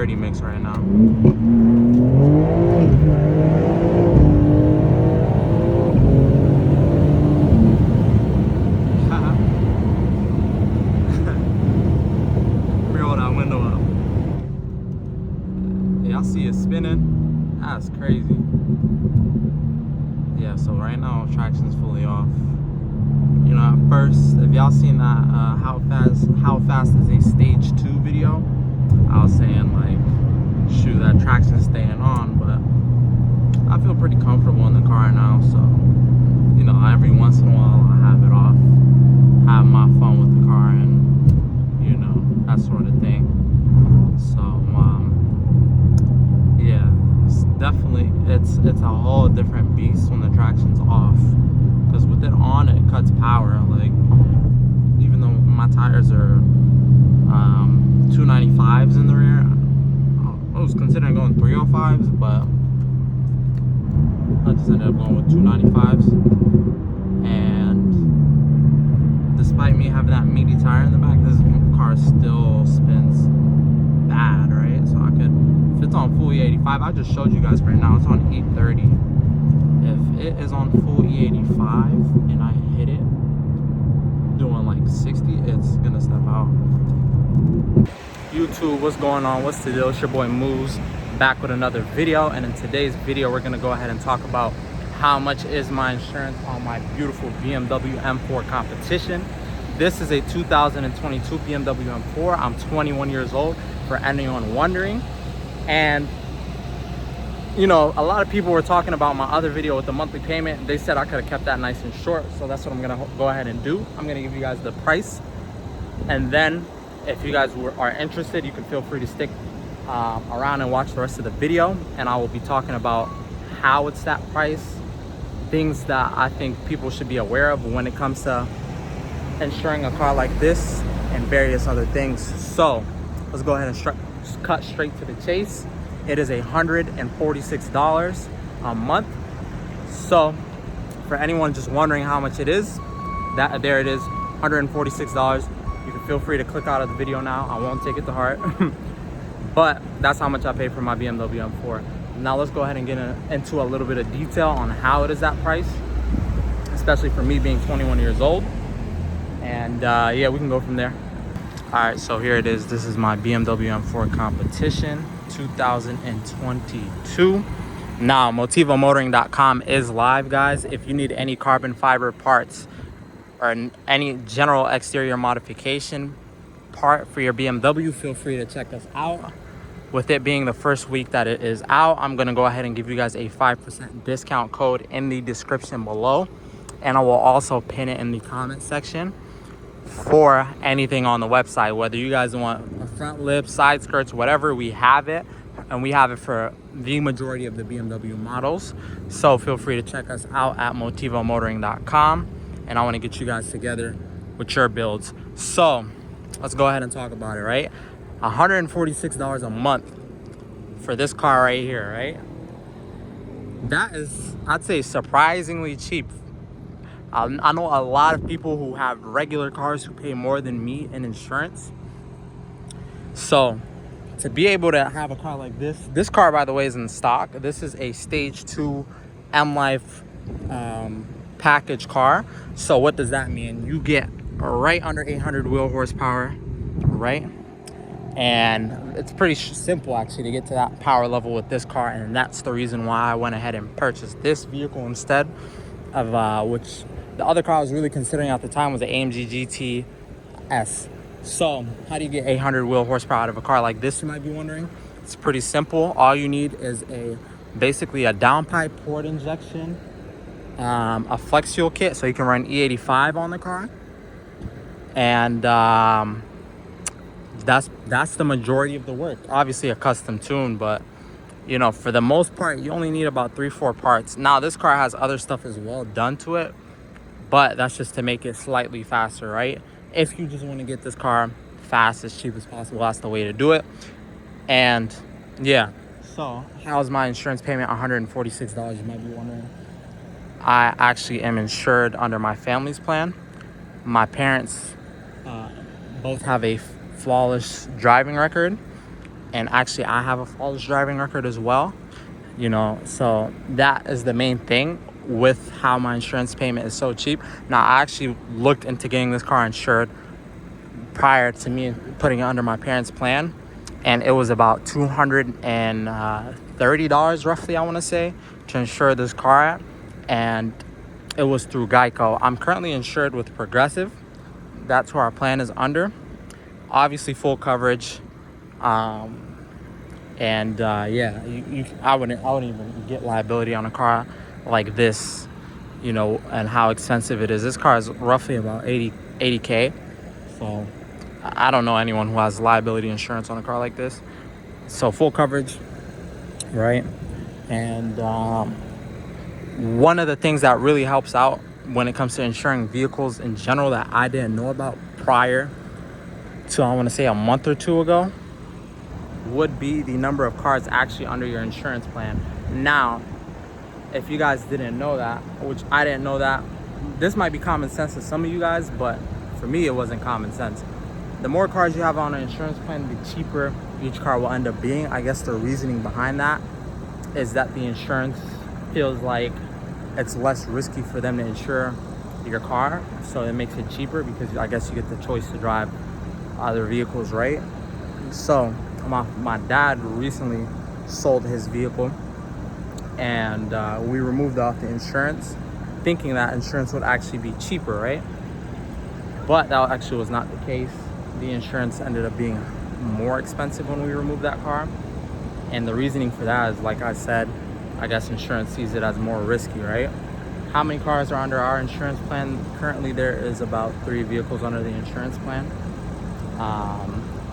E30 mix right now. Let me roll that window up. Yeah, I see it spinning. That's crazy. Yeah, so right now traction's fully off. You know, at first, if y'all seen that how fast is a stage 2 video, I was saying like, shoot, that traction's staying on, but I feel pretty comfortable in the car now. So, you know, every once in a while I have it off, have my fun with the car, and you know, that sort of thing. So yeah, it's definitely it's a whole different beast when the traction's off, because with it on, it cuts power. Like, even though my tires are 295s in the rear, I was considering going 305s, but I just ended up going with 295s. And despite me having that meaty tire in the back, this car still spins bad, right? So I could, if it's on full E85, I just showed you guys right now, it's on E30. If it is on full E85 and I hit it doing like 60, it's gonna step out. YouTube, what's going on? What's the deal? It's your boy Moose, back with another video. And in today's video, we're gonna go ahead and talk about how much is my insurance on my beautiful BMW M4 competition. This is a 2022 BMW M4. I'm 21 years old, for anyone wondering. And you know, a lot of people were talking about my other video with the monthly payment. They said I could have kept that nice and short, so that's what I'm gonna go ahead and do. I'm gonna give you guys the price, and then if you guys are interested, you can feel free to stick around and watch the rest of the video, and I will be talking about how it's that price, things that I think people should be aware of when it comes to insuring a car like this, and various other things. So let's go ahead and cut straight to the chase. It is $146 a month. So for anyone just wondering how much it is, there it is, $146. You can feel free to click out of the video now. I won't take it to heart. But that's how much I paid for my BMW M4. Now let's go ahead and get into a little bit of detail on how it is that price, especially for me being 21 years old. And yeah, we can go from there. All right, so here it is. This is my BMW M4 competition 2022. Now, motivomotoring.com is live, guys. If you need any carbon fiber parts or any general exterior modification part for your BMW, feel free to check us out. With it being the first week that it is out, I'm gonna go ahead and give you guys a 5% discount code in the description below, and I will also pin it in the comment section for anything on the website. Whether you guys want a front lip, side skirts, whatever, we have it, and we have it for the majority of the BMW models. So feel free to check us out at motivomotoring.com, and I want to get you guys together with your builds. So let's go ahead and talk about it, right? $146 a month for this car right here, right? That is, I'd say, surprisingly cheap. I know a lot of people who have regular cars who pay more than me in insurance. So to be able to have a car like this car, by the way, is in stock. This is a stage 2 M Life package car. So what does that mean? You get right under 800 wheel horsepower, right? And it's pretty simple actually to get to that power level with this car, and that's the reason why I went ahead and purchased this vehicle instead of which the other car I was really considering at the time was the AMG GT S. So how do you get 800 wheel horsepower out of a car like this, you might be wondering? It's pretty simple. All you need is basically a downpipe port injection, a flex fuel kit so you can run E85 on the car, and that's the majority of the work. Obviously a custom tune, but you know, for the most part, you only need about 3-4 parts. Now this car has other stuff as well done to it, but that's just to make it slightly faster, right? If you just want to get this car fast, as cheap as possible, that's the way to do it. And yeah, so how's my insurance payment? $146, you might be wondering. I actually am insured under my family's plan. My parents both have a flawless driving record, And actually, I have a flawless driving record as well. You know, so that is the main thing with how my insurance payment is so cheap. Now, I actually looked into getting this car insured prior to me putting it under my parents' plan, and it was about $230 roughly, I want to say, to insure this car at, and it was through Geico. I'm currently insured with Progressive. That's who our plan is under. Obviously, full coverage. I wouldn't even get liability on a car like this, you know, and how expensive it is. This car is roughly about 80K. So I don't know anyone who has liability insurance on a car like this. So full coverage, right? And one of the things that really helps out when it comes to insuring vehicles in general that I didn't know about prior to, I want to say, a month or two ago, would be the number of cars actually under your insurance plan. Now, if you guys didn't know that, which I didn't know that, this might be common sense to some of you guys, but for me, it wasn't common sense. The more cars you have on an insurance plan, the cheaper each car will end up being. I guess the reasoning behind that is that the insurance feels like it's less risky for them to insure your car, so it makes it cheaper because I guess you get the choice to drive other vehicles, right? So my dad recently sold his vehicle, and we removed off the insurance, thinking that insurance would actually be cheaper, right? But that actually was not the case. The insurance ended up being more expensive when we removed that car, and the reasoning for that is, like I said, I guess insurance sees it as more risky, right? How many cars are under our insurance plan? Currently, there is about 3 vehicles under the insurance plan,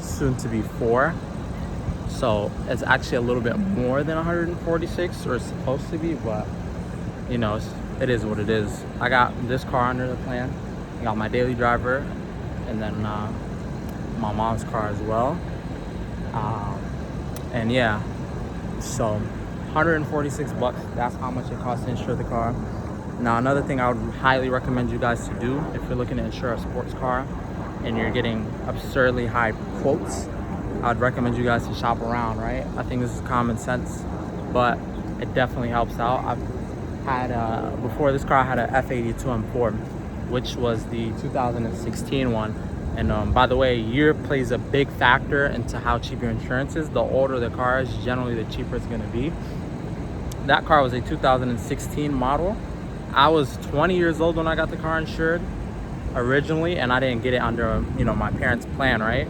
soon to be 4. So it's actually a little bit more than 146, or it's supposed to be, but you know, it is what it is. I got this car under the plan. I got my daily driver, and then my mom's car as well. And yeah, so $146, that's how much it costs to insure the car. Now, another thing I would highly recommend you guys to do if you're looking to insure a sports car and you're getting absurdly high quotes, I'd recommend you guys to shop around, right? I think this is common sense, but it definitely helps out. I've had, before this car, I had a F82 M4, which was the 2016 one. And by the way, year plays a big factor into how cheap your insurance is. The older the car is, generally the cheaper it's gonna be. That car was a 2016 model. I was 20 years old when I got the car insured originally, and I didn't get it under, you know, my parents' plan, right?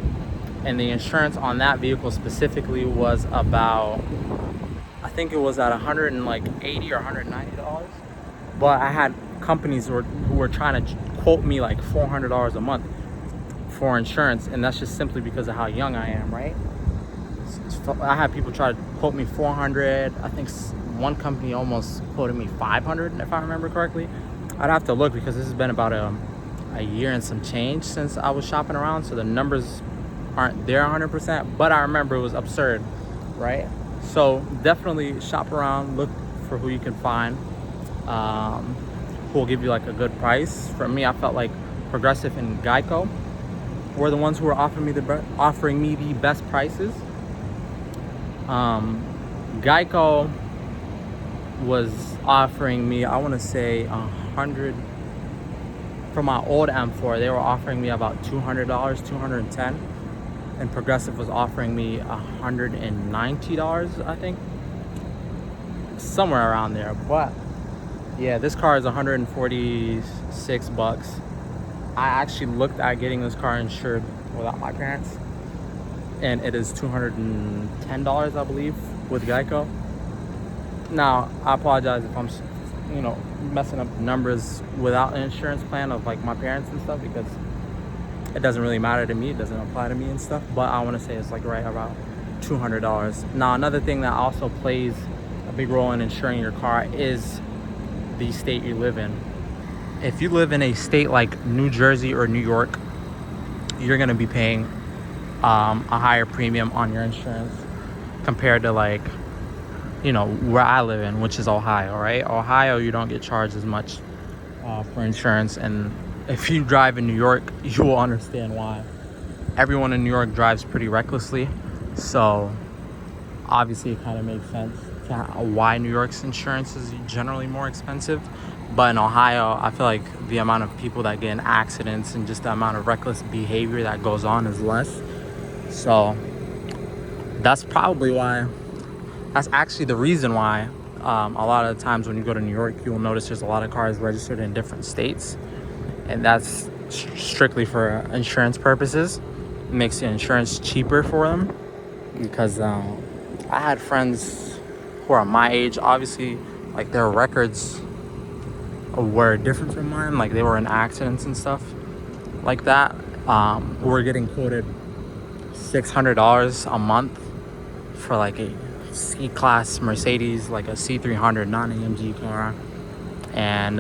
And the insurance on that vehicle specifically was about, I think it was at $180 or $190. But I had companies who were trying to quote me like $400 a month for insurance, and that's just simply because of how young I am, right? I had people try to quote me $400. I think one company almost quoted me $500, if I remember correctly. I'd have to look because this has been about a year and some change since I was shopping around, so the numbers aren't there 100%, but I remember it was absurd, right? So definitely shop around, look for who you can find, who will give you like a good price. For me, I felt like Progressive and Geico were the ones who were offering me the best prices. Geico was offering me, I want to say 100 for my old M4. They were offering me about $200, $210, and Progressive was offering me $190, I think, somewhere around there. But yeah, this car is $146. I actually looked at getting this car insured without my parents, and it is $210, I believe, with Geico. Now, I apologize if I'm, you know, messing up the numbers without an insurance plan of like my parents and stuff, because it doesn't really matter to me. It doesn't apply to me and stuff. But I want to say it's like right around $200. Now, another thing that also plays a big role in insuring your car is the state you live in. If you live in a state like New Jersey or New York, you're going to be paying a higher premium on your insurance compared to, like, you know, where I live in, which is Ohio, right? Ohio, you don't get charged as much for insurance. And if you drive in New York, you will understand why. Everyone in New York drives pretty recklessly. So obviously it kind of makes sense why New York's insurance is generally more expensive. But in Ohio, I feel like the amount of people that get in accidents and just the amount of reckless behavior that goes on is less. So that's probably why, that's actually the reason why a lot of the times when you go to New York, you'll notice there's a lot of cars registered in different states. And that's strictly for insurance purposes. It makes the insurance cheaper for them. Because I had friends who are my age, obviously, like their records were different from mine. Like they were in accidents and stuff like that. We're getting quoted $600 a month for like a C-Class Mercedes, like a C300 non-AMG car. And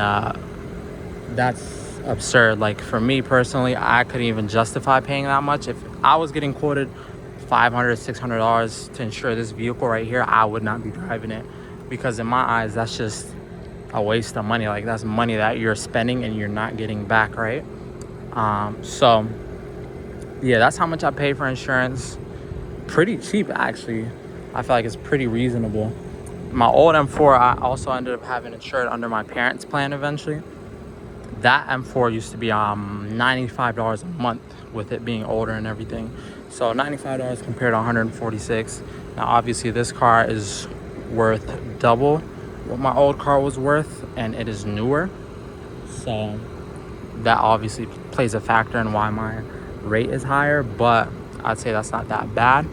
that's absurd. Like for me personally, I couldn't even justify paying that much. If I was getting quoted $500, $600 to insure this vehicle right here, I would not be driving it, because in my eyes, that's just a waste of money. Like that's money that you're spending and you're not getting back, right? So yeah, that's how much I pay for insurance. Pretty cheap, actually. I feel like it's pretty reasonable. My old M4, I also ended up having insured under my parents' plan eventually. That M4 used to be $95 a month with it being older and everything. So $95 compared to $146. Now obviously this car is worth double what my old car was worth, and it is newer. So that obviously plays a factor in why my rate is higher, but I'd say that's not that bad.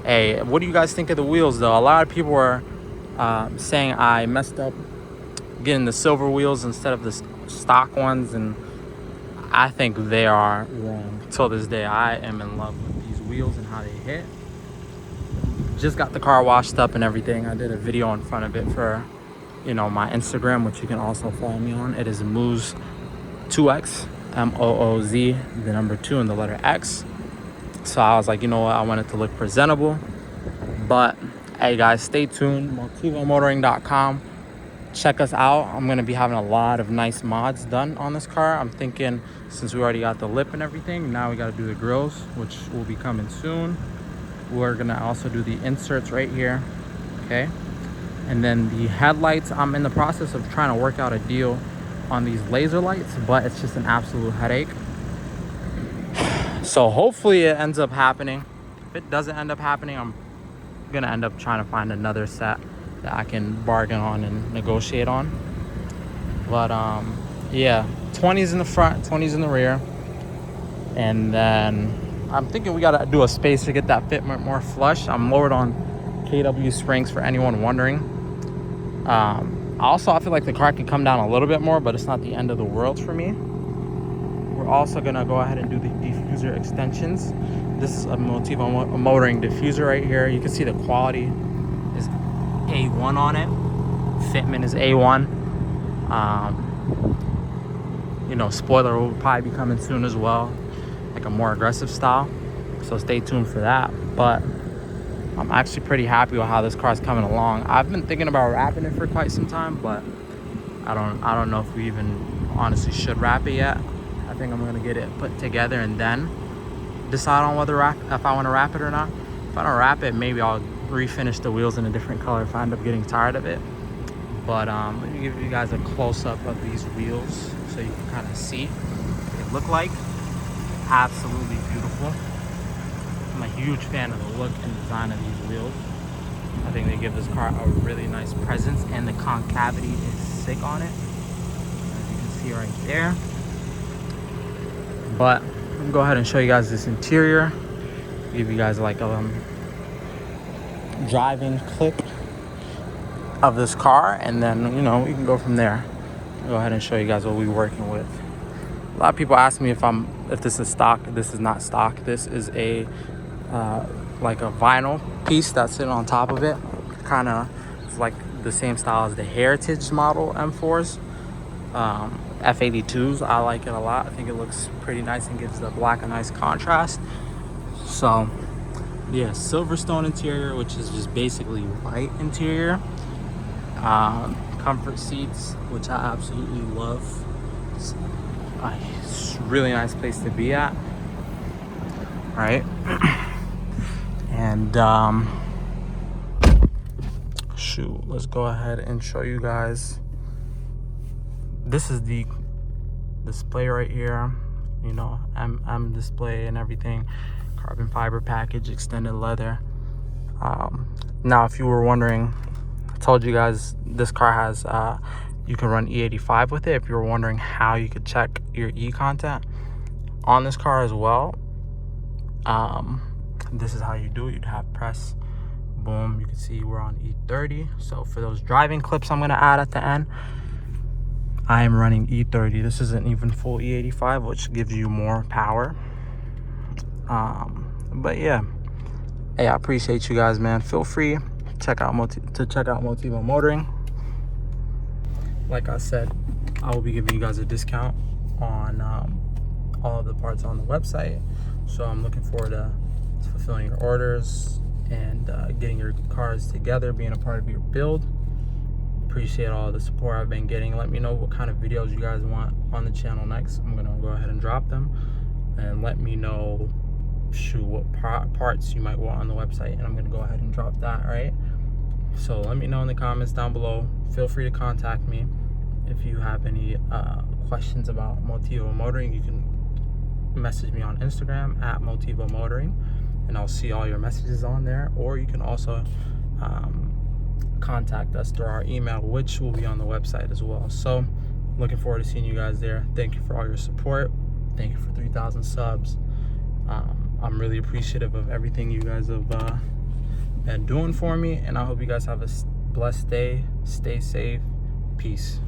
Hey, what do you guys think of the wheels though? A lot of people were saying I messed up getting the silver wheels instead of the stock ones, and I think they are wrong. Till this day, I am in love with these wheels and how they hit. Just got the car washed up and everything. I did a video in front of it for, my Instagram, which you can also follow me on. It is Mooz2X, Mooz, the number 2 and the letter X. So I was like, you know what? I want it to look presentable. But hey guys, stay tuned. MotivoMotoring.com. Check us out. I'm going to be having a lot of nice mods done on this car. I'm thinking, since we already got the lip and everything, now we got to do the grills, which will be coming soon. We're going to also do the inserts right here. Okay. And then the headlights, I'm in the process of trying to work out a deal on these laser lights, but it's just an absolute headache. So hopefully it ends up happening. If it doesn't end up happening, I'm going to end up trying to find another set that I can bargain on and negotiate on. But yeah, 20s in the front, 20s in the rear. And then I'm thinking we gotta do a space to get that fitment more flush. I'm lowered on KW springs for anyone wondering. Also, I feel like the car can come down a little bit more, but it's not the end of the world for me. We're also gonna go ahead and do the diffuser extensions. This is a Motivo Motoring diffuser right here. You can see the quality is A1 on it. Fitment is A1. Spoiler will probably be coming soon as well, like a more aggressive style. So stay tuned for that. But I'm actually pretty happy with how this car is coming along. I've been thinking about wrapping it for quite some time, but I don't know if we even honestly should wrap it yet. I think I'm gonna get it put together and then decide on whether if I want to wrap it or not. If I don't wrap it, maybe I'll refinish the wheels in a different color if I end up getting tired of it. But let me give you guys a close-up of these wheels so you can kind of see what they look like. Absolutely beautiful. I'm a huge fan of the look and design of these wheels. I think they give this car a really nice presence, and the concavity is sick on it, as you can see right there. But I'm gonna go ahead and show you guys this interior, give you guys like a driving clip of this car, and then we can go from there. I'll go ahead and show you guys what we're working with. A lot of people ask me if this is stock. This is not stock. This is a like a vinyl piece that's sitting on top of it. Kind of like the same style as the Heritage model M4s. F82s, I like it a lot. I think it looks pretty nice and gives the black a nice contrast. So yeah, Silverstone interior, which is just basically white interior. Comfort seats, which I absolutely love. It's a really nice place to be at, right? And shoot, let's go ahead and show you guys. This is the display right here, you know, M display and everything, carbon fiber package, extended leather. Now if you were wondering, I told you guys this car has you can run E85 with it. If you were wondering how you could check your E content on this car as well, this is how you do it. You'd have press, boom, you can see we're on E30. So for those driving clips I'm going to add at the end, I am running E30. This isn't even full E85, which gives you more power. But yeah, hey, I appreciate you guys, man. Feel free to check out Motivo Motoring. Like I said, I will be giving you guys a discount on all of the parts on the website. So I'm looking forward to fulfilling your orders and getting your cars together, being a part of your build. Appreciate all the support I've been getting. Let me know what kind of videos you guys want on the channel next. I'm gonna go ahead and drop them, and let me know what parts you might want on the website, and I'm gonna go ahead and drop that. All right, so let me know in the comments down below. Feel free to contact me if you have any questions about Motivo Motoring. You can message me on Instagram at Motivo Motoring, and I'll see all your messages on there. Or you can also contact us through our email, which will be on the website as well. So looking forward to seeing you guys there. Thank you for all your support. Thank you for 3,000 subs. I'm really appreciative of everything you guys have been doing for me, and I hope you guys have a blessed day. Stay safe. Peace.